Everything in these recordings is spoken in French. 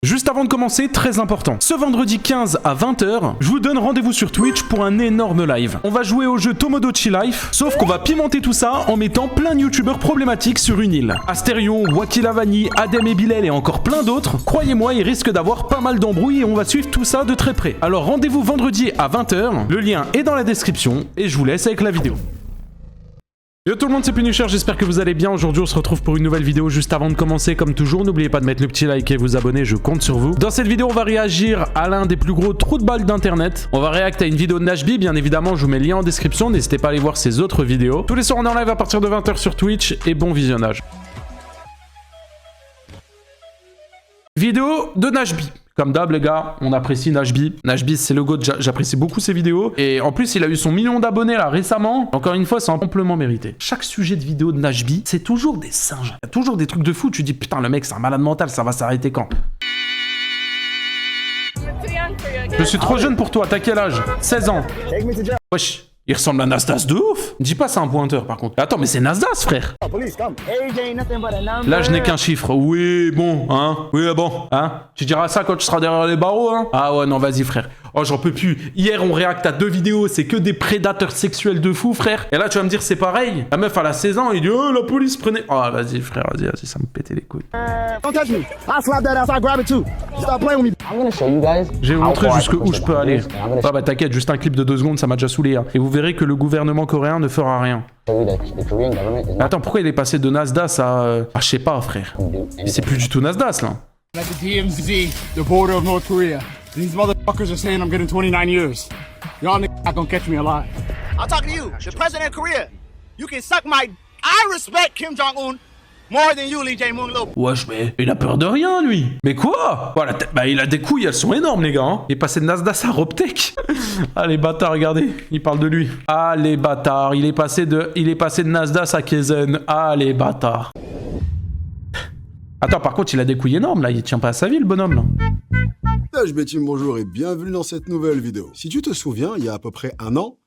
Juste avant de commencer, très important. Ce vendredi 15 à 20 h, je vous donne rendez-vous sur Twitch pour un énorme live. On va jouer au jeu Tomodachi Life, sauf qu'on va pimenter tout ça en mettant plein de youtubeurs problématiques sur une île. Astérion, Wakilavani, Adem et Bilal et encore plein d'autres. Croyez-moi, il risque d'avoir pas mal d'embrouilles et on va suivre tout ça de très près. Alors rendez-vous vendredi à 20 h, le lien est dans la description et je vous laisse avec la vidéo. Yo tout le monde, c'est Punisher, j'espère que vous allez bien. Aujourd'hui on se retrouve pour une nouvelle vidéo. Juste avant de commencer, comme toujours, n'oubliez pas de mettre le petit like et vous abonner, je compte sur vous. Dans cette vidéo on va réagir à l'un des plus gros trous de balle d'internet. On va réacter à une vidéo de Nashby, bien évidemment je vous mets le lien en description. N'hésitez pas à aller voir ses autres vidéos. Tous les soirs on est en live à partir de 20 h sur Twitch et bon visionnage. Vidéo de Nashby. Comme d'hab les gars, on apprécie Nashby. Nashby c'est le GOAT, j'apprécie beaucoup ses vidéos. Et en plus il a eu son million d'abonnés là récemment. Encore une fois c'est amplement mérité. Chaque sujet de vidéo de Nashby, c'est toujours des singes. Il y a toujours des trucs de fou, tu dis putain le mec c'est un malade mental, ça va s'arrêter quand? Je suis trop jeune pour toi, t'as quel âge? 16 ans. Wesh. Il ressemble à Nasdaq de ouf. Dis pas c'est un pointeur par contre. Attends mais c'est Nasdaq frère. Là je n'ai qu'un chiffre. Oui bon hein. Oui bon hein. Tu diras ça quand tu seras derrière les barreaux hein. Ah ouais non vas-y frère. Oh j'en peux plus. Hier on réacte à 2 vidéos. C'est que des prédateurs sexuels de fou frère. Et là tu vas me dire c'est pareil. La meuf elle a 16 ans. Il dit oh la police prenez. Oh vas-y frère vas-y ça me pétait les couilles. Don't touch me. I'll slap that ass. I'll grab it too. Stop playing with me. I'm gonna show you guys. Je vais vous montrer jusqu'où je peux aller. Ah bah t'inquiète, juste un clip de 2 secondes, ça m'a déjà saoulé. Hein. Et vous verrez que le gouvernement coréen ne fera rien. Mais attends, pourquoi il est passé de Nasdaq à... je sais pas frère. C'est plus du tout Nasdaq là. At the DMZ, the border of North Korea. These motherfuckers are saying I'm getting 29 years. Y'all niggas not gonna catch me alive. I'm talking to you, the president of Korea. You can suck my. I respect Kim Jong-un more than you, Lee Jae-myung. Wesh, mais il a peur de rien lui. Mais quoi? Voilà, bah il a des couilles, elles sont énormes les gars. Hein. Il est passé de Nasdaq à Roptech. Ah les bâtards, regardez, il parle de lui. Ah les bâtards, il est passé de Nasdaq à Kaizen. Ah les bâtards. Attends, par contre, il a des couilles énormes là, il tient pas à sa vie le bonhomme là. Nashby Team, bonjour et bienvenue dans cette nouvelle vidéo. Si tu te souviens, il y a à peu près un an,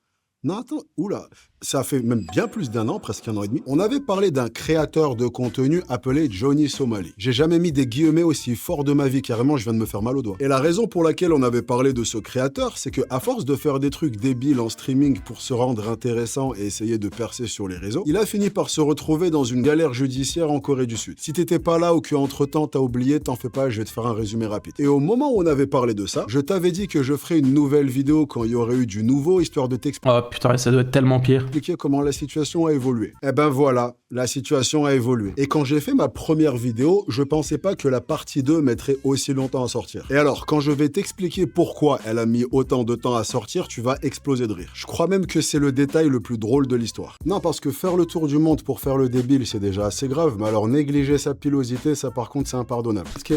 non attends, oula, ça fait même bien plus d'un an, presque 1 an et demi, on avait parlé d'un créateur de contenu appelé Johnny Somali. J'ai jamais mis des guillemets aussi forts de ma vie, carrément je viens de me faire mal au doigt. Et la raison pour laquelle on avait parlé de ce créateur, c'est que à force de faire des trucs débiles en streaming pour se rendre intéressant et essayer de percer sur les réseaux, il a fini par se retrouver dans une galère judiciaire en Corée du Sud. Si t'étais pas là ou que entre temps t'as oublié, t'en fais pas, je vais te faire un résumé rapide. Et au moment où on avait parlé de ça, je t'avais dit que je ferais une nouvelle vidéo quand il y aurait eu du nouveau, histoire de t'expliquer. Oh putain, ça doit être tellement pire. Comment la situation a évolué. Eh ben voilà, la situation a évolué. Et quand j'ai fait ma première vidéo, je pensais pas que la partie 2 mettrait aussi longtemps à sortir. Et alors, quand je vais t'expliquer pourquoi elle a mis autant de temps à sortir, tu vas exploser de rire. Je crois même que c'est le détail le plus drôle de l'histoire. Non, parce que faire le tour du monde pour faire le débile, c'est déjà assez grave, mais alors négliger sa pilosité, ça par contre, c'est impardonnable. Parce que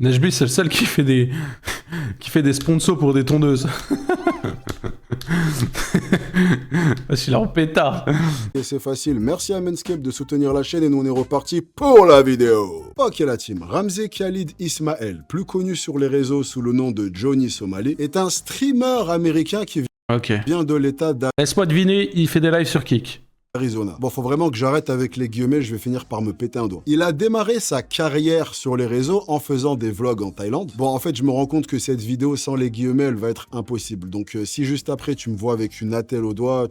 Nashby, c'est le seul qui fait des sponsors pour des tondeuses. Je suis là en pétard. Et c'est facile, merci à Manscaped de soutenir la chaîne et nous on est reparti pour la vidéo. Ok la team, Ramzay Khalid Ismaël, plus connu sur les réseaux sous le nom de Johnny Somali, est un streamer américain qui vient de l'état Laisse-moi deviner, il fait des lives sur Kick. Arizona. Bon, faut vraiment que j'arrête avec les guillemets, je vais finir par me péter un doigt. Il a démarré sa carrière sur les réseaux en faisant des vlogs en Thaïlande. Bon, en fait, je me rends compte que cette vidéo sans les guillemets, elle va être impossible. Donc, si juste après, tu me vois avec une attelle au doigt,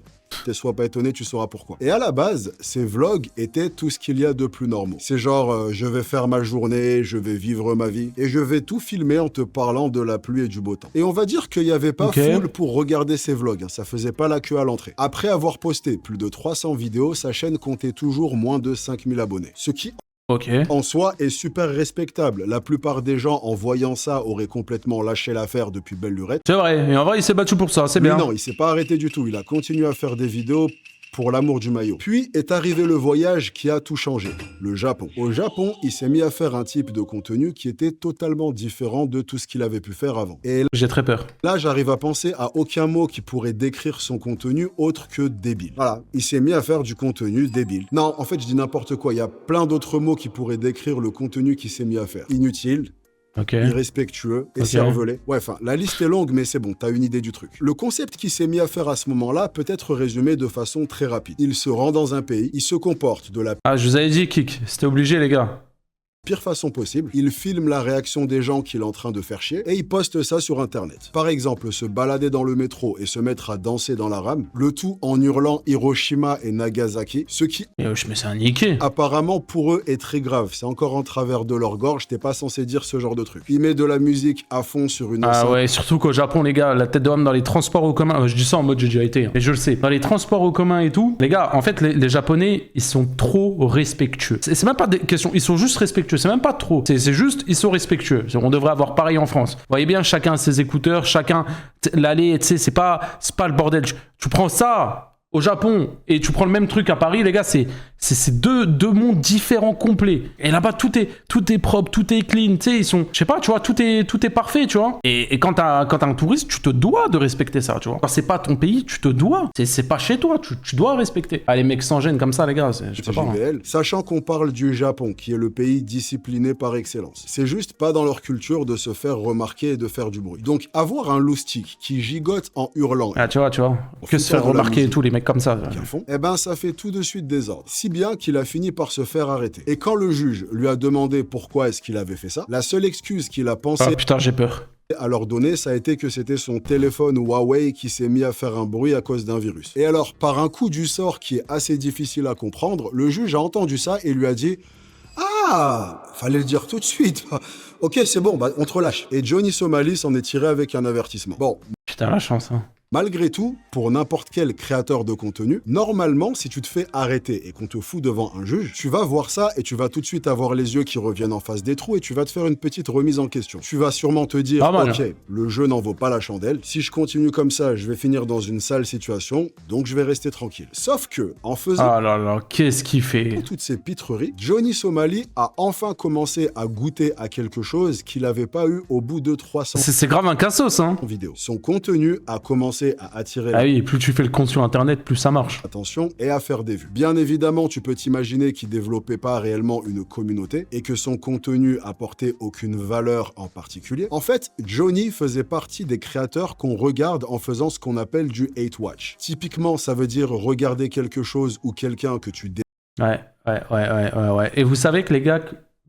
sois pas étonné, tu sauras pourquoi. Et à la base, ces vlogs étaient tout ce qu'il y a de plus normaux. C'est genre, je vais faire ma journée, je vais vivre ma vie, et je vais tout filmer en te parlant de la pluie et du beau temps. Et on va dire qu'il n'y avait pas foule pour regarder ces vlogs, hein. Ça faisait pas la queue à l'entrée. Après avoir posté plus de 300 vidéos, sa chaîne comptait toujours moins de 5000 abonnés. Ce qui... en soi, est super respectable. La plupart des gens, en voyant ça, auraient complètement lâché l'affaire depuis belle lurette. C'est vrai, et en vrai, il s'est battu pour ça, c'est bien. Mais non, il s'est pas arrêté du tout. Il a continué à faire des vidéos pour l'amour du maillot. Puis est arrivé le voyage qui a tout changé, le Japon. Au Japon, il s'est mis à faire un type de contenu qui était totalement différent de tout ce qu'il avait pu faire avant. Et j'ai très peur. Là, j'arrive à penser à aucun mot qui pourrait décrire son contenu autre que débile. Voilà, il s'est mis à faire du contenu débile. Non, en fait, je dis n'importe quoi. Il y a plein d'autres mots qui pourraient décrire le contenu qu'il s'est mis à faire. Inutile, irrespectueux et cervelé. Ouais, enfin, la liste est longue, mais c'est bon, t'as une idée du truc. Le concept qu'il s'est mis à faire à ce moment-là peut être résumé de façon très rapide. Il se rend dans un pays, il se comporte de la... Ah, je vous avais dit, Kik, c'était obligé, les gars. pire façon possible. Il filme la réaction des gens qu'il est en train de faire chier et il poste ça sur internet. Par exemple, se balader dans le métro et se mettre à danser dans la rame, le tout en hurlant Hiroshima et Nagasaki, ce qui Je me suis un niqué. apparemment pour eux est très grave. C'est encore en travers de leur gorge, t'es pas censé dire ce genre de truc. Il met de la musique à fond sur une Ah enceinte. ouais, surtout qu'au Japon, les gars, la tête de homme dans les transports en commun, je dis ça en mode j'ai déjà été, hein, mais je le sais, dans les transports en commun et tout, les gars, en fait, les Japonais, ils sont trop respectueux. C'est même pas des questions, ils sont juste respectueux, c'est même pas trop, c'est juste, ils sont respectueux. On devrait avoir pareil en France. Vous voyez bien, chacun ses écouteurs, chacun, l'aller, tu sais, c'est pas le bordel. Tu prends ça au Japon et tu prends le même truc à Paris, les gars, c'est deux mondes différents complets. Et là-bas, tout est propre, tout est clean, tu sais, ils sont, je sais pas, tu vois, tout est parfait, tu vois. Et quand t'as un touriste, tu te dois de respecter ça, tu vois. Quand c'est pas ton pays, tu te dois. C'est pas chez toi, tu dois respecter. Ah, les mecs sans gêne comme ça, les gars, je sais pas. Hein. JBL, sachant qu'on parle du Japon, qui est le pays discipliné par excellence. C'est juste pas dans leur culture de se faire remarquer et de faire du bruit. Donc, avoir un loustic qui gigote en hurlant... Ah, tu vois, que se faire remarquer et tout, les mecs comme ça. Qu'ils font, eh ben, ça fait tout de suite désordre. Si bien qu'il a fini par se faire arrêter. Et quand le juge lui a demandé pourquoi est-ce qu'il avait fait ça, la seule excuse qu'il a pensé... Ah putain, j'ai peur. À leur donner, ça a été que c'était son téléphone Huawei qui s'est mis à faire un bruit à cause d'un virus. Et alors, par un coup du sort qui est assez difficile à comprendre, le juge a entendu ça et lui a dit « Ah, fallait le dire tout de suite. Ok, c'est bon, bah, on te relâche. » Et Johnny Somali s'en est tiré avec un avertissement. Bon. Putain, la chance, hein. Malgré tout, pour n'importe quel créateur de contenu, normalement, si tu te fais arrêter et qu'on te fout devant un juge, tu vas voir ça et tu vas tout de suite avoir les yeux qui reviennent en face des trous et tu vas te faire une petite remise en question. Tu vas sûrement te dire, ok, le jeu n'en vaut pas la chandelle, si je continue comme ça, je vais finir dans une sale situation, donc je vais rester tranquille. Sauf que, en faisant... Ah là là, qu'est-ce qu'il fait? Toutes ces pitreries, Johnny Somali a enfin commencé à goûter à quelque chose qu'il n'avait pas eu au bout de 300 C'est grave un cassos, hein. vidéos. Son contenu a commencé à attirer ah oui, plus tu fais le compte sur internet, plus ça marche. Attention et à faire des vues. Bien évidemment, tu peux t'imaginer qu'il développait pas réellement une communauté et que son contenu apportait aucune valeur en particulier. En fait, Johnny faisait partie des créateurs qu'on regarde en faisant ce qu'on appelle du hate watch. Typiquement, ça veut dire regarder quelque chose ou quelqu'un que tu Ouais. Et vous savez que les gars,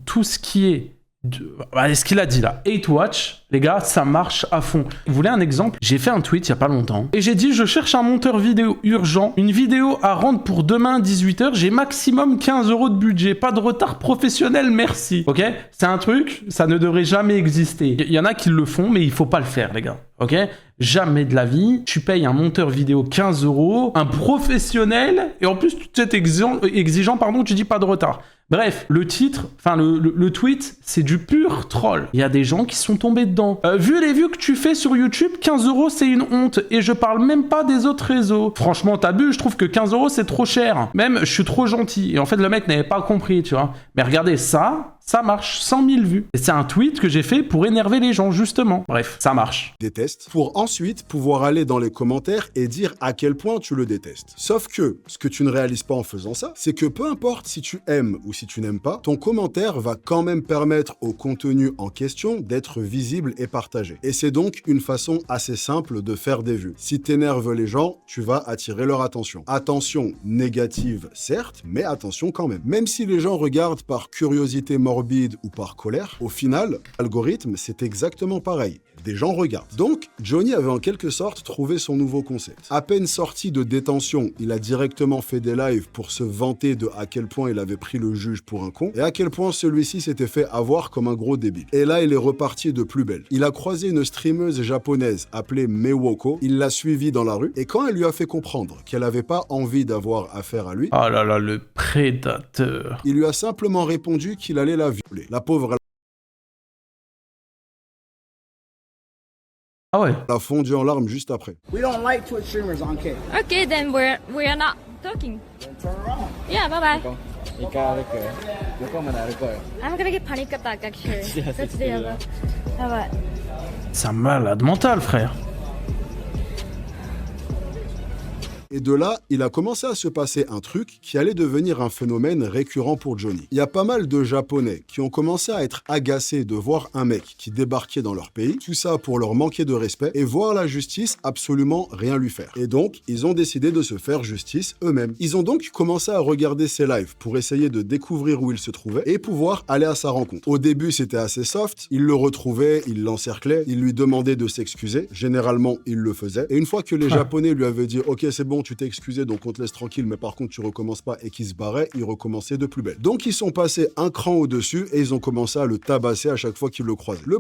tout ce qui est ce qu'il a dit là, Hate Watch, les gars, ça marche à fond. Vous voulez un exemple? J'ai fait un tweet il y a pas longtemps et j'ai dit je cherche un monteur vidéo urgent, une vidéo à rendre pour demain 18h, j'ai maximum 15 € de budget, pas de retard professionnel, merci. Ok? C'est un truc, ça ne devrait jamais exister. Il y en a qui le font, mais il faut pas le faire, les gars. Ok? Jamais de la vie, tu payes un monteur vidéo 15 €, un professionnel, et en plus tu es exigeant, pardon, tu dis pas de retard. Bref, le titre, enfin le tweet, c'est du pur troll. Il y a des gens qui sont tombés dedans. Vu les vues que tu fais sur YouTube, 15 € c'est une honte. Et je parle même pas des autres réseaux. Franchement, t'abuses, je trouve que 15 € c'est trop cher. Même, je suis trop gentil. Et en fait, le mec n'avait pas compris, tu vois. Mais regardez, ça marche, 100 000 vues. Et c'est un tweet que j'ai fait pour énerver les gens, justement. Bref, ça marche. Déteste, pour ensuite pouvoir aller dans les commentaires et dire à quel point tu le détestes. Sauf que, ce que tu ne réalises pas en faisant ça, c'est que peu importe si tu aimes ou si tu n'aimes pas, ton commentaire va quand même permettre au contenu en question d'être visible et partagé. Et c'est donc une façon assez simple de faire des vues. Si t'énerves les gens, tu vas attirer leur attention. Attention négative, certes, mais attention quand même. Même si les gens regardent par curiosité morbide ou par colère, au final, l'algorithme, c'est exactement pareil. Des gens regardent. Donc, Johnny avait en quelque sorte trouvé son nouveau concept. À peine sorti de détention, il a directement fait des lives pour se vanter de à quel point il avait pris le juge pour un con et à quel point celui-ci s'était fait avoir comme un gros débile. Et là, il est reparti de plus belle. Il a croisé une streameuse japonaise appelée Mewoko, il l'a suivie dans la rue et quand elle lui a fait comprendre qu'elle n'avait pas envie d'avoir affaire à lui, oh là là, le prédateur. Il lui a simplement répondu qu'il allait la violer. La pauvre ah ouais. a fondu en larmes juste après. We don't like Twitch streamers on K. Okay, then we're not talking. Turn around. Yeah, bye bye. I'm gonna get panic attack actually. That's the other. Bye bye. C'est un malade mental, frère. Et de là, il a commencé à se passer un truc qui allait devenir un phénomène récurrent pour Johnny. Il y a pas mal de Japonais qui ont commencé à être agacés de voir un mec qui débarquait dans leur pays, tout ça pour leur manquer de respect, et voir la justice absolument rien lui faire. Et donc, ils ont décidé de se faire justice eux-mêmes. Ils ont donc commencé à regarder ses lives pour essayer de découvrir où il se trouvait et pouvoir aller à sa rencontre. Au début, c'était assez soft, il le retrouvait, il l'encerclait, il lui demandait de s'excuser. Généralement, il le faisait. Et une fois que les Japonais lui avaient dit « Ok, c'est bon, tu t'es excusé, donc on te laisse tranquille, mais par contre, tu recommences pas » et qu'il se barrait, il recommençait de plus belle. Donc, ils sont passés un cran au-dessus et ils ont commencé à le tabasser à chaque fois qu'ils le croisaient. Le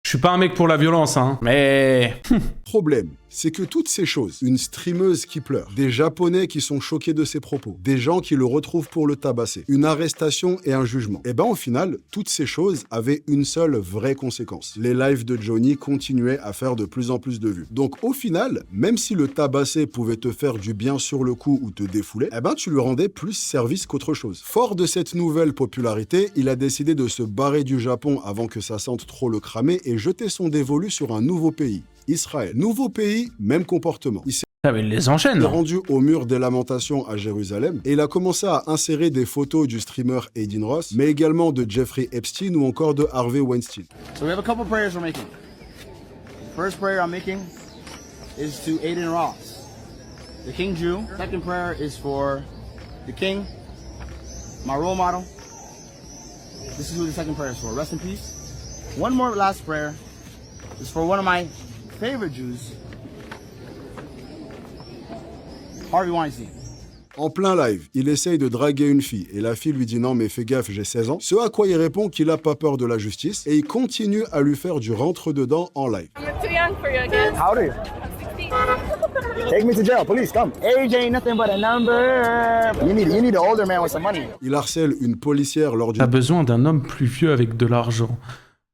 Je suis pas un mec pour la violence, hein, mais... problème, c'est que toutes ces choses, une streameuse qui pleure, des Japonais qui sont choqués de ses propos, des gens qui le retrouvent pour le tabasser, une arrestation et un jugement, et ben au final, toutes ces choses avaient une seule vraie conséquence. Les lives de Johnny continuaient à faire de plus en plus de vues. Donc au final, même si le tabasser pouvait te faire du bien sur le coup ou te défouler, eh ben tu lui rendais plus service qu'autre chose. Fort de cette nouvelle popularité, il a décidé de se barrer du Japon avant que ça sente trop le cramer et jeter son dévolu sur un nouveau pays. Israël. Nouveau pays, même comportement. Il s'est Ah, mais il les enchaîne. rendu au mur des lamentations à Jérusalem et il a commencé à insérer des photos du streamer Aiden Ross, mais également de Jeffrey Epstein ou encore de Harvey Weinstein. So we have a couple prayers we're making. First prayer I'm making is to Aiden Ross, the King Jew. Second prayer is for the King, my role model. This is who the second prayer is for. Rest in peace. One more last prayer is for one of my favorite Jews, Harvey Weinstein. En plein live, il essaye de draguer une fille et la fille lui dit non mais fais gaffe, j'ai 16 ans. Ce à quoi il répond qu'il a pas peur de la justice et il continue à lui faire du rentre-dedans en live. I'm too young for you again. How old are you? I'm 16. Take me to jail, police, come. Age ain't nothing but a number. You need an older man with some money. Il harcèle une policière lors T'as d'une besoin d'un homme plus vieux avec de l'argent.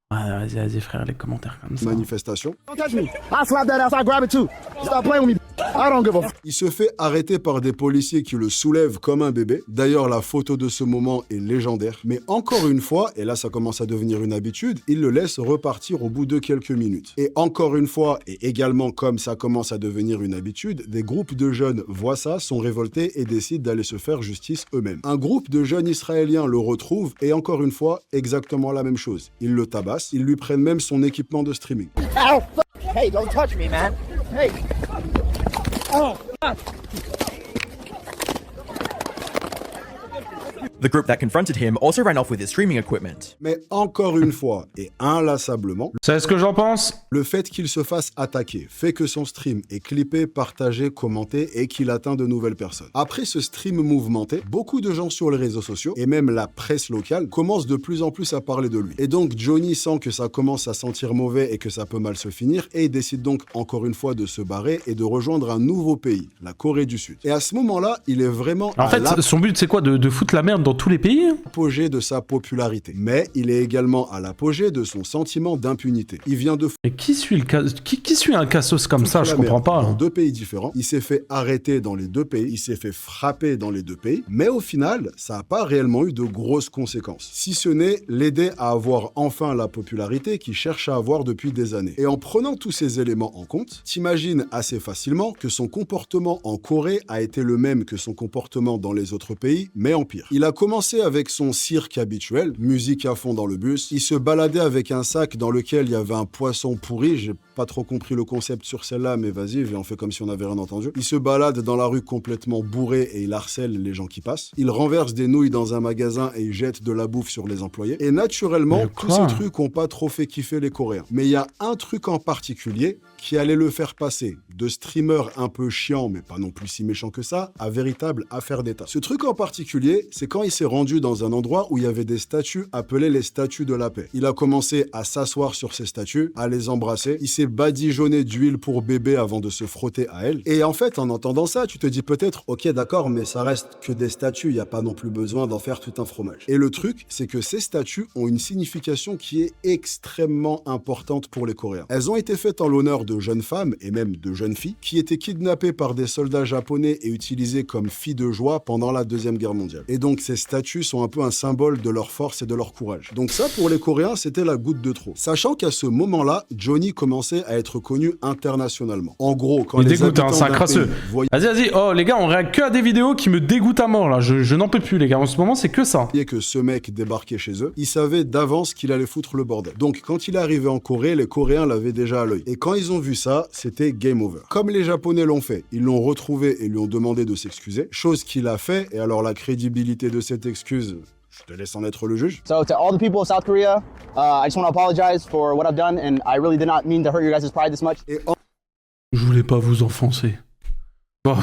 Ah, vas-y frère, les commentaires comme ça. manifestation. Don't touch me. I'll slap that ass, I'll grab it too. Stop playing with me. I don't give a f***. Il se fait arrêter par des policiers qui le soulèvent comme un bébé. D'ailleurs, la photo de ce moment est légendaire. Mais encore une fois, et là ça commence à devenir une habitude, il le laisse repartir au bout de quelques minutes. Et encore une fois, et également comme ça commence à devenir une habitude, des groupes de jeunes voient ça, sont révoltés et décident d'aller se faire justice eux-mêmes. Un groupe de jeunes israéliens le retrouve et encore une fois, exactement la même chose. Ils le tabassent, ils lui prennent même son équipement de streaming. Ow, fuck. Hey, don't touch me, man. Hey. Oh, fuck. The group that confronted him also ran off with his streaming equipment. Mais encore une fois, et inlassablement, Vous savez ce que j'en pense? le fait qu'il se fasse attaquer fait que son stream est clippé, partagé, commenté et qu'il atteint de nouvelles personnes. Après ce stream mouvementé, beaucoup de gens sur les réseaux sociaux et même la presse locale commencent de plus en plus à parler de lui. Et donc Johnny sent que ça commence à sentir mauvais et que ça peut mal se finir et il décide donc encore une fois de se barrer et de rejoindre un nouveau pays, la Corée du Sud. Et à ce moment-là, il est vraiment En fait, son but c'est quoi? De foutre la merde dans tous les pays? l'apogée de sa popularité. Mais il est également à l'apogée de son sentiment d'impunité. Il vient de Mais qui suit un cassos comme ça? Je la comprends merde pas. dans hein. deux pays différents. Il s'est fait arrêter dans les deux pays. Il s'est fait frapper dans les deux pays. Mais au final, ça n'a pas réellement eu de grosses conséquences. Si ce n'est l'aider à avoir enfin la popularité qu'il cherche à avoir depuis des années. Et en prenant tous ces éléments en compte, t'imagines assez facilement que son comportement en Corée a été le même que son comportement dans les autres pays, mais en pire. Il a commencé avec son cirque habituel, musique à fond dans le bus. Il se baladait avec un sac dans lequel il y avait un poisson pourri. J'ai pas trop compris le concept sur celle-là, mais vas-y, on fait comme si on n'avait rien entendu. Il se balade dans la rue complètement bourré et il harcèle les gens qui passent. Il renverse des nouilles dans un magasin et il jette de la bouffe sur les employés. Et naturellement, Mais tous quoi ces trucs ont pas trop fait kiffer les Coréens. Mais il y a un truc en particulier qui allait le faire passer de streamer un peu chiant, mais pas non plus si méchant que ça, à véritable affaire d'État. Ce truc en particulier, c'est quand il s'est rendu dans un endroit où il y avait des statues appelées les statues de la paix. Il a commencé à s'asseoir sur ces statues, à les embrasser. Il s'est badigeonné d'huile pour bébé avant de se frotter à elles. Et en fait, en entendant ça, tu te dis peut-être, ok, d'accord, mais ça reste que des statues, il n'y a pas non plus besoin d'en faire tout un fromage. Et le truc, c'est que ces statues ont une signification qui est extrêmement importante pour les Coréens. Elles ont été faites en l'honneur de jeunes femmes et même de jeunes filles qui étaient kidnappées par des soldats japonais et utilisées comme filles de joie pendant la Deuxième Guerre mondiale. Et donc donc ces statues sont un peu un symbole de leur force et de leur courage. Donc ça, pour les Coréens, c'était la goutte de trop. Sachant qu'à ce moment-là, Johnny commençait à être connu internationalement. En gros, quand Il les dégoûte, hein, habitants c'est un d'un crasseux. pays voyaient Vas-y, oh les gars, on réagit que à des vidéos qui me dégoûtent à mort là. Je n'en peux plus les gars, en ce moment c'est que ça. que ce mec débarquait chez eux, ils savaient d'avance qu'il allait foutre le bordel. Donc quand il est arrivé en Corée, les Coréens l'avaient déjà à l'œil. Et quand ils ont vu ça, c'était game over. Comme les Japonais l'ont fait, ils l'ont retrouvé et lui ont demandé de s'excuser, chose qu'il a fait, et alors la crédibilité de cette excuse, je te laisse en être le juge. So to all the people of South Korea, I just want to apologize for what I've done, and I really did not mean to hurt your guys' pride this much. Et Je voulais pas vous enfoncer. Bon.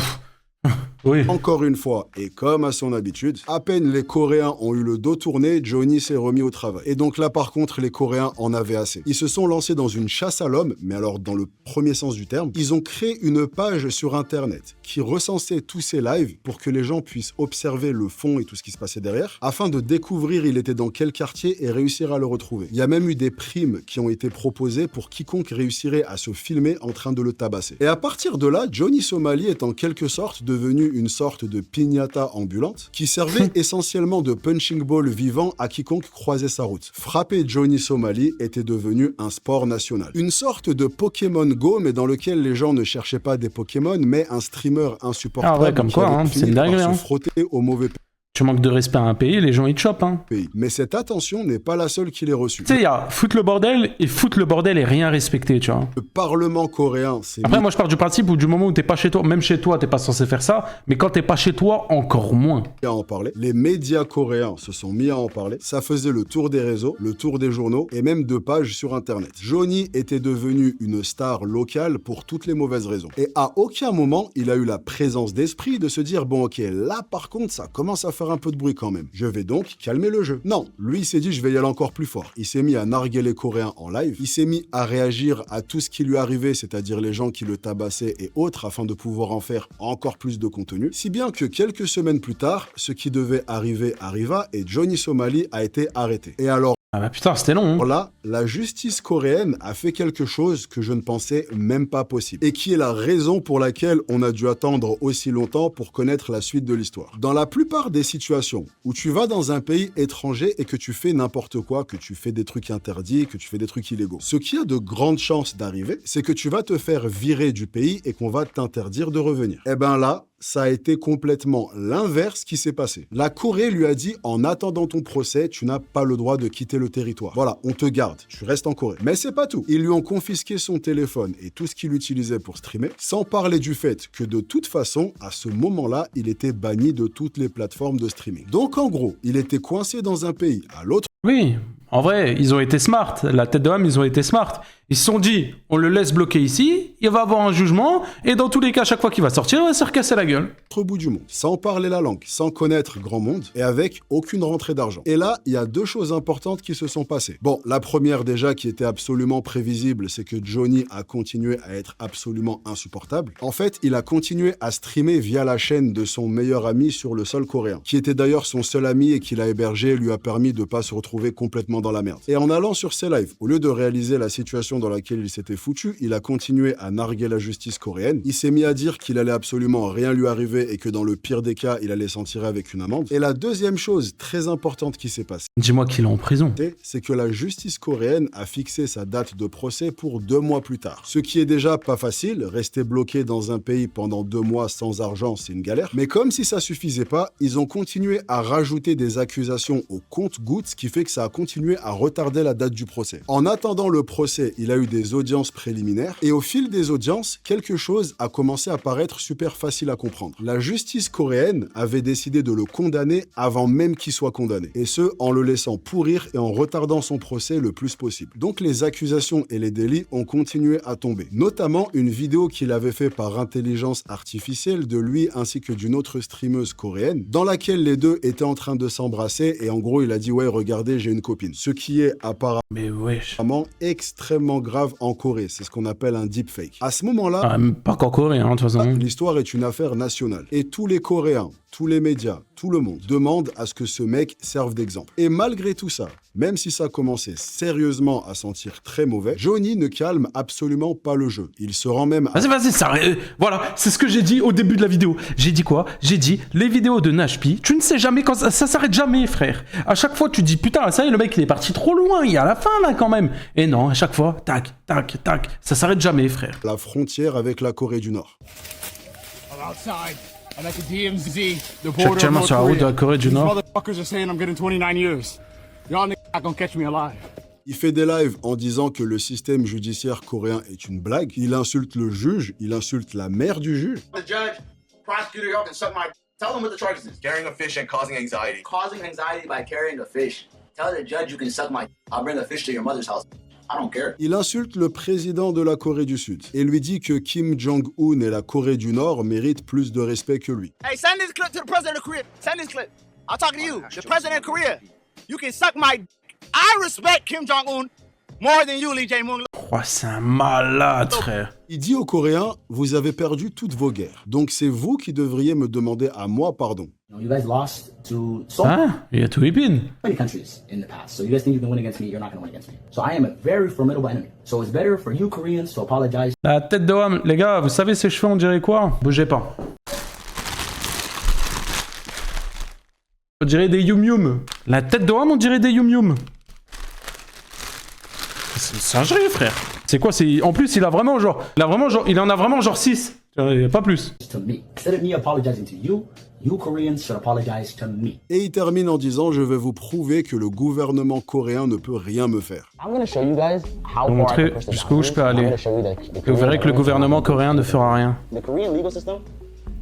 Oui. encore une fois, et comme à son habitude, à peine les Coréens ont eu le dos tourné, Johnny s'est remis au travail. Et donc là, par contre, les Coréens en avaient assez. Ils se sont lancés dans une chasse à l'homme, mais alors dans le premier sens du terme. Ils ont créé une page sur Internet qui recensait tous ces lives pour que les gens puissent observer le fond et tout ce qui se passait derrière, afin de découvrir il était dans quel quartier et réussir à le retrouver. Il y a même eu des primes qui ont été proposées pour quiconque réussirait à se filmer en train de le tabasser. Et à partir de là, Johnny Somali est en quelque sorte devenu une sorte de piñata ambulante qui servait essentiellement de punching ball vivant à quiconque croisait sa route. Frapper Johnny Somali était devenu un sport national. Une sorte de Pokémon Go, mais dans lequel les gens ne cherchaient pas des Pokémon, mais un streamer insupportable. Ah ouais, comme qui quoi, avait hein, fini c'est une par dinguerie, se hein. frotter au mauvais Tu manques de respect à un pays, les gens ils te chopent hein. pays. Mais cette attention n'est pas la seule qu'il ait reçue. Tu sais, il y a foutre le bordel et rien respecter, tu vois. Le Parlement coréen s'est Après, mis moi je pars du principe où du moment où t'es pas chez toi, même chez toi, t'es pas censé faire ça, mais quand t'es pas chez toi, encore moins. à en parler. Les médias coréens se sont mis à en parler. Ça faisait le tour des réseaux, le tour des journaux et même de pages sur Internet. Johnny était devenu une star locale pour toutes les mauvaises raisons. Et à aucun moment, il a eu la présence d'esprit de se dire « Bon ok, là par contre, ça commence à faire un peu de bruit quand même. Je vais donc calmer le jeu. » Non, lui il s'est dit « Je vais y aller encore plus fort. » Il s'est mis à narguer les Coréens en live. Il s'est mis à réagir à tout ce qui lui arrivait, c'est-à-dire les gens qui le tabassaient et autres, afin de pouvoir en faire encore plus de contenu. Si bien que quelques semaines plus tard, ce qui devait arriver arriva et Johnny Somali a été arrêté. Et alors Ah bah putain, c'était long. Hein. là, la justice coréenne a fait quelque chose que je ne pensais même pas possible. Et qui est la raison pour laquelle on a dû attendre aussi longtemps pour connaître la suite de l'histoire. Dans la plupart des situations où tu vas dans un pays étranger et que tu fais n'importe quoi, que tu fais des trucs interdits, que tu fais des trucs illégaux, ce qui a de grandes chances d'arriver, c'est que tu vas te faire virer du pays et qu'on va t'interdire de revenir. Eh ben là, ça a été complètement l'inverse qui s'est passé. La Corée lui a dit, en attendant ton procès, tu n'as pas le droit de quitter le territoire. Voilà, on te garde, tu restes en Corée. Mais c'est pas tout. Ils lui ont confisqué son téléphone et tout ce qu'il utilisait pour streamer, sans parler du fait que de toute façon, à ce moment-là, il était banni de toutes les plateformes de streaming. Donc en gros, il était coincé dans un pays à l'autre. Oui, en vrai, ils ont été smart. La tête de l'homme, ils ont été smart. Ils se sont dit, on le laisse bloquer ici, il va avoir un jugement, et dans tous les cas, à chaque fois qu'il va sortir, il va se recasser la gueule. Bout du monde, sans parler la langue, sans connaître grand monde et avec aucune rentrée d'argent. Et là, il y a deux choses importantes qui se sont passées. Bon, la première déjà qui était absolument prévisible, c'est que Johnny a continué à être absolument insupportable. En fait, il a continué à streamer via la chaîne de son meilleur ami sur le sol coréen, qui était d'ailleurs son seul ami et qui l'a hébergé et lui a permis de pas se retrouver complètement dans la merde. Et en allant sur ses lives, au lieu de réaliser la situation dans laquelle il s'était foutu, il a continué à narguer la justice coréenne. Il s'est mis à dire qu'il allait absolument rien lui arriver et que dans le pire des cas, il allait s'en tirer avec une amende. Et la deuxième chose très importante qui s'est passée, Dis-moi qu'il est en prison. c'est que la justice coréenne a fixé sa date de procès pour 2 mois plus tard. Ce qui est déjà pas facile, rester bloqué dans un pays pendant 2 mois sans argent, c'est une galère. Mais comme si ça suffisait pas, ils ont continué à rajouter des accusations au compte-gouttes, ce qui fait que ça a continué à retarder la date du procès. En attendant le procès, il a eu des audiences préliminaires et au fil des audiences, quelque chose a commencé à paraître super facile à comprendre. La justice coréenne avait décidé de le condamner avant même qu'il soit condamné. Et ce, en le laissant pourrir et en retardant son procès le plus possible. Donc les accusations et les délits ont continué à tomber. Notamment une vidéo qu'il avait fait par intelligence artificielle de lui ainsi que d'une autre streameuse coréenne, dans laquelle les deux étaient en train de s'embrasser et en gros il a dit « Ouais, regardez, j'ai une copine ». Ce qui est apparemment Mais wesh. extrêmement grave en Corée. C'est ce qu'on appelle un deepfake. À ce moment-là, Ah, pas qu'en Corée, hein, de toute façon. l'histoire est une affaire nationale. Et tous les Coréens, tous les médias, tout le monde demande à ce que ce mec serve d'exemple. Et malgré tout ça, même si ça commençait sérieusement à sentir très mauvais, Johnny ne calme absolument pas le jeu. Il se rend même... Vas-y, ça... voilà, c'est ce que j'ai dit au début de la vidéo. J'ai dit quoi? J'ai dit, les vidéos de Nashpi, tu ne sais jamais quand... Ça s'arrête jamais, frère. À chaque fois, tu dis, putain, ça y est, le mec, il est parti trop loin, il y a la fin, là, quand même. Et non, à chaque fois, tac, tac, tac, ça s'arrête jamais, frère. La frontière avec la Corée du Nord. I'm outside. I'm at the DMZ, the border of Actuellement North sur la route de la Corée du These Nord. motherfuckers are saying I'm getting 29 years. Y'all niggas not gonna catch me alive. Il fait des lives en disant que le système judiciaire coréen est une blague. Il insulte le juge, il insulte la mère du juge. The judge, prosecutor, y'all can suck my... Tell them what the charges is. Carrying a fish and causing anxiety. Causing anxiety by carrying a fish. Tell the judge you can suck my... I'll bring the fish to your mother's house. I don't care. Il insulte le président de la Corée du Sud et lui dit que Kim Jong-un et la Corée du Nord méritent plus de respect que lui. Hey, send this clip to the president of Korea. Send this clip. I'm talking to you, the president of Korea. You can suck my... I respect Kim Jong-un more than you, Lee Jae-myung. Oh, c'est un malade, frère. Il dit aux Coréens, vous avez perdu toutes vos guerres. Donc c'est vous qui devriez me demander à moi pardon. You guys lost to so Il y a tout épine. many countries in the past. So you guys think you can win against me, you're not going to win against me. So I am a very formidable enemy. So it's better for you Koreans to apologize. La tête de Wham, les gars, vous savez ses cheveux, on dirait quoi? Bougez pas. On dirait des Yum Yum. La tête de Wham, on dirait des Yum Yum. C'est singerie, frère. C'est quoi? En plus, il en a vraiment genre 6. Pas plus. To me. Instead of me apologizing to you, you Koreans should apologize to me. Et il termine en disant, je vais vous prouver que le gouvernement coréen ne peut rien me faire. I'm going to show you guys how Je vais montrer jusqu'où je peux aller. Et vous verrez que le gouvernement coréen ne fera rien. The Korean legal system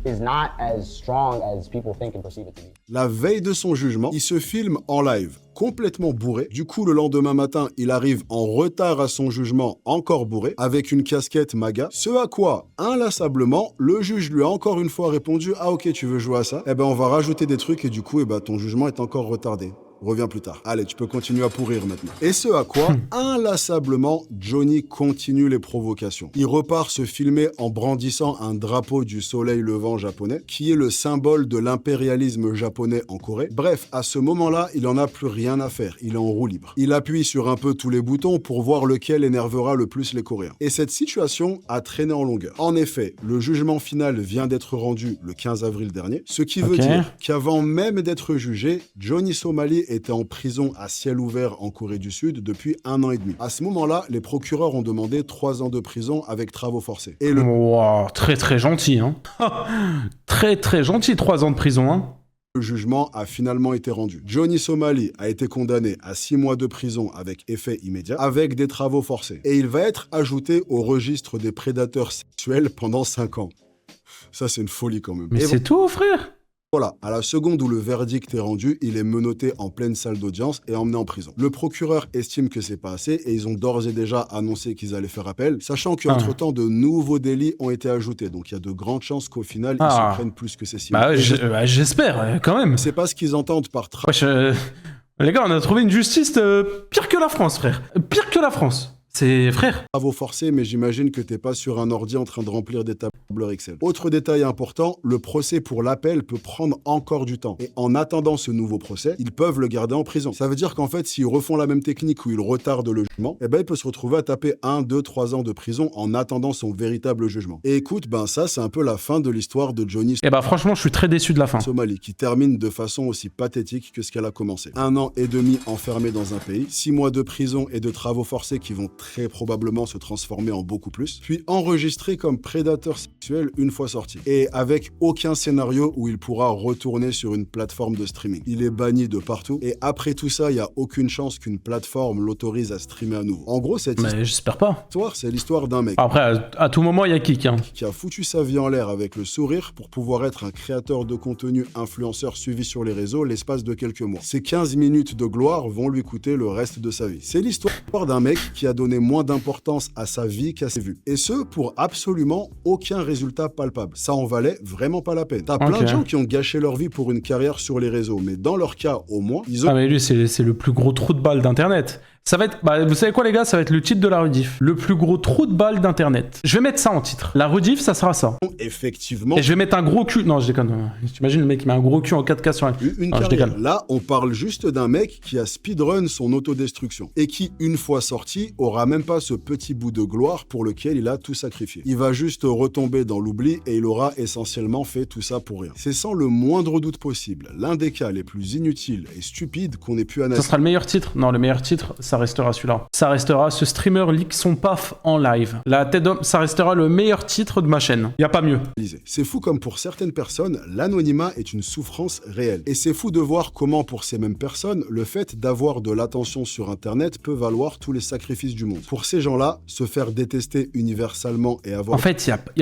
is not as strong as people think and perceive it to be. La veille de son jugement, il se filme en live, complètement bourré. Du coup, le lendemain matin, il arrive en retard à son jugement, encore bourré, avec une casquette MAGA. Ce à quoi, inlassablement, le juge lui a encore une fois répondu « Ah ok, tu veux jouer à ça? Eh ben on va rajouter des trucs et du coup, ton jugement est encore retardé. Reviens plus tard. Allez, tu peux continuer à pourrir maintenant. » Et ce à quoi, inlassablement, Johnny continue les provocations. Il repart se filmer en brandissant un drapeau du soleil levant japonais, qui est le symbole de l'impérialisme japonais en Corée. Bref, à ce moment-là, il en a plus rien à faire. Il est en roue libre. Il appuie sur un peu tous les boutons pour voir lequel énervera le plus les Coréens. Et cette situation a traîné en longueur. En effet, le jugement final vient d'être rendu le 15 avril dernier, ce qui veut dire qu'avant même d'être jugé, Johnny Somali était en prison à ciel ouvert en Corée du Sud depuis 1 an et demi. À ce moment-là, les procureurs ont demandé 3 ans de prison avec travaux forcés. Et le... Wow, très gentil, hein. Très gentil, 3 ans de prison, hein. Le jugement a finalement été rendu. Johnny Somali a été condamné à 6 mois de prison avec effet immédiat, avec des travaux forcés. Et il va être ajouté au registre des prédateurs sexuels pendant 5 ans. Ça, c'est une folie quand même. Mais c'est tout, frère. Voilà, à la seconde où le verdict est rendu, il est menotté en pleine salle d'audience et emmené en prison. Le procureur estime que c'est pas assez et ils ont d'ores et déjà annoncé qu'ils allaient faire appel, sachant qu'entre-temps, de nouveaux délits ont été ajoutés. Donc il y a de grandes chances qu'au final, ils s'en prennent plus que ces 6 mois. J'espère, quand même. C'est pas ce qu'ils entendent par les gars, on a trouvé une justice pire que la France, frère. Pire que la France. C'est frère. Travaux forcés, mais j'imagine que t'es pas sur un ordi en train de remplir des tableurs Excel. Autre détail important, le procès pour l'appel peut prendre encore du temps. Et en attendant ce nouveau procès, ils peuvent le garder en prison. Ça veut dire qu'en fait, s'ils refont la même technique où ils retardent le jugement, il peut se retrouver à taper 1, 2, 3 ans de prison en attendant son véritable jugement. Et écoute, ça, c'est un peu la fin de l'histoire de Johnny franchement, je suis très déçu de la fin. Somali, qui termine de façon aussi pathétique que ce qu'elle a commencé. 1 an et demi enfermé dans un pays, 6 mois de prison et de travaux forcés qui vont très probablement se transformer en beaucoup plus, puis enregistré comme prédateur sexuel une fois sorti. Et avec aucun scénario où il pourra retourner sur une plateforme de streaming. Il est banni de partout, et après tout ça, il n'y a aucune chance qu'une plateforme l'autorise à streamer à nouveau. En gros, j'espère pas. C'est l'histoire d'un mec. Après, à tout moment, il y a kick, hein. Qui a foutu sa vie en l'air avec le sourire pour pouvoir être un créateur de contenu influenceur suivi sur les réseaux l'espace de quelques mois. Ces 15 minutes de gloire vont lui coûter le reste de sa vie. C'est l'histoire d'un mec qui a donné moins d'importance à sa vie qu'à ses vues. Et ce, pour absolument aucun résultat palpable. Ça en valait vraiment pas la peine. T'as plein de gens qui ont gâché leur vie pour une carrière sur les réseaux, mais dans leur cas, au moins, ils ont... mais lui, c'est le plus gros trou de balle d'Internet. Ça va être, bah, vous savez quoi les gars, ça va être le titre de la rediff. Le plus gros trou de balle d'internet. Je vais mettre ça en titre. La rediff, ça sera ça. Effectivement. Et je vais mettre un gros cul. Non, je déconne. T'imagines le mec qui met un gros cul en 4K sur un... Une Non, je carrière. déconne. Là, on parle juste d'un mec qui a speedrun son autodestruction et qui, une fois sorti, aura même pas ce petit bout de gloire pour lequel il a tout sacrifié. Il va juste retomber dans l'oubli et il aura essentiellement fait tout ça pour rien. C'est sans le moindre doute possible l'un des cas les plus inutiles et stupides qu'on ait pu Ça analyser. sera le meilleur titre. Non, le meilleur titre, ça restera celui-là. Ça restera ce streamer leak son paf en live. La tête d'homme, ça restera le meilleur titre de ma chaîne. Y a pas mieux. C'est fou comme pour certaines personnes, l'anonymat est une souffrance réelle. Et c'est fou de voir comment pour ces mêmes personnes, le fait d'avoir de l'attention sur Internet peut valoir tous les sacrifices du monde. Pour ces gens-là, se faire détester universellement et avoir En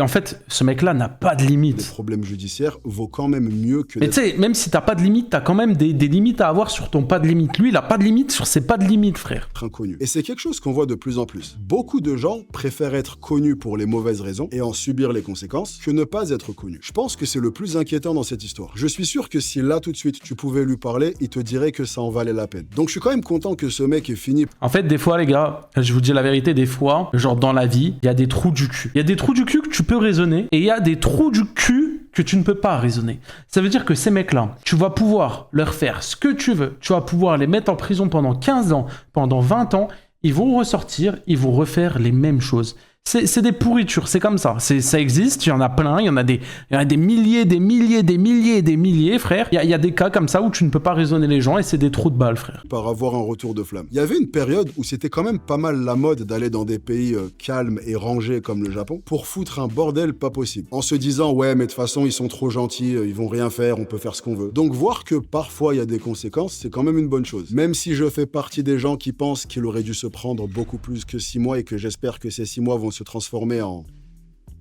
fait, ce mec-là n'a pas de des limite. problèmes judiciaires vaut quand même mieux que Mais tu sais, même si t'as pas de limite, t'as quand même des limites à avoir sur ton pas de limite. Lui, il a pas de limite sur ses pas de limite, frère. d'être inconnu. Et c'est quelque chose qu'on voit de plus en plus. Beaucoup de gens préfèrent être connus pour les mauvaises raisons et en subir les conséquences que ne pas être connus. Je pense que c'est le plus inquiétant dans cette histoire. Je suis sûr que si là tout de suite tu pouvais lui parler, il te dirait que ça en valait la peine. Donc je suis quand même content que ce mec ait fini. En fait, des fois, les gars, je vous dis la vérité, des fois, genre dans la vie, il y a des trous du cul. Il y a des trous du cul que tu peux raisonner et il y a des trous du cul que tu ne peux pas raisonner. Ça veut dire que ces mecs-là, tu vas pouvoir leur faire ce que tu veux. Tu vas pouvoir les mettre en prison pendant 15 ans, pendant 20 ans. Ils vont ressortir, ils vont refaire les mêmes choses. C'est des pourritures, c'est comme ça. Ça existe, il y en a plein, il y en a des milliers, des milliers, des milliers et des milliers, frère. Il y a des cas comme ça où tu ne peux pas raisonner les gens et c'est des trous de balles, frère. Par avoir un retour de flamme. Il y avait une période où c'était quand même pas mal la mode d'aller dans des pays calmes et rangés comme le Japon pour foutre un bordel pas possible. En se disant ouais mais de toute façon ils sont trop gentils, ils vont rien faire, on peut faire ce qu'on veut. Donc voir que parfois il y a des conséquences, c'est quand même une bonne chose. Même si je fais partie des gens qui pensent qu'il aurait dû se prendre beaucoup plus que 6 mois et que j'espère que ces 6 mois vont se transformer en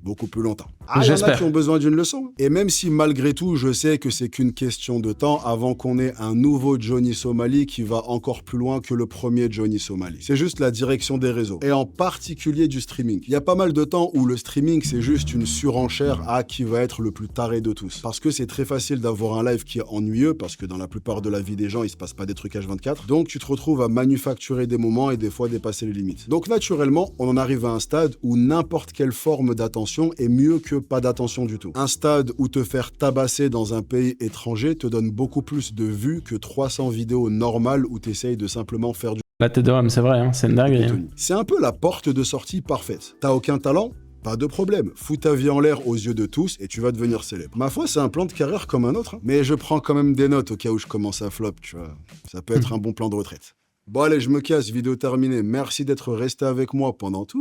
beaucoup plus longtemps. Ah, il y en a J'espère. qui ont besoin d'une leçon. Et même si malgré tout, je sais que c'est qu'une question de temps avant qu'on ait un nouveau Johnny Somali qui va encore plus loin que le premier Johnny Somali. C'est juste la direction des réseaux. Et en particulier du streaming. Il y a pas mal de temps où le streaming, c'est juste une surenchère à qui va être le plus taré de tous. Parce que c'est très facile d'avoir un live qui est ennuyeux, parce que dans la plupart de la vie des gens, il se passe pas des trucs H24. Donc tu te retrouves à manufacturer des moments et des fois dépasser les limites. Donc naturellement, on en arrive à un stade où n'importe quelle forme d'attention est mieux que pas d'attention du tout. Un stade où te faire tabasser dans un pays étranger te donne beaucoup plus de vues que 300 vidéos normales où t'essayes de simplement faire du La tête d'homme, c'est vrai, hein, c'est une dinguerie. Hein. C'est un peu la porte de sortie parfaite. T'as aucun talent? Pas de problème, fous ta vie en l'air aux yeux de tous et tu vas devenir célèbre. Ma foi, c'est un plan de carrière comme un autre, hein. Mais je prends quand même des notes au cas où je commence à flop, tu vois. Ça peut être un bon plan de retraite. Bon allez, je me casse, vidéo terminée. Merci d'être resté avec moi pendant toute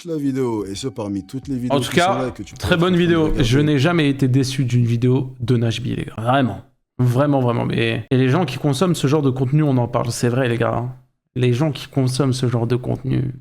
la vidéo et ce parmi toutes les vidéos En tout qui sont cas, là que tu peux très être bonne en train de vidéo. regarder. Je n'ai jamais été déçu d'une vidéo de Nashby, les gars. Vraiment. Vraiment, vraiment. Mais... Et les gens qui consomment ce genre de contenu, on en parle. C'est vrai, les gars. Hein. Les gens qui consomment ce genre de contenu,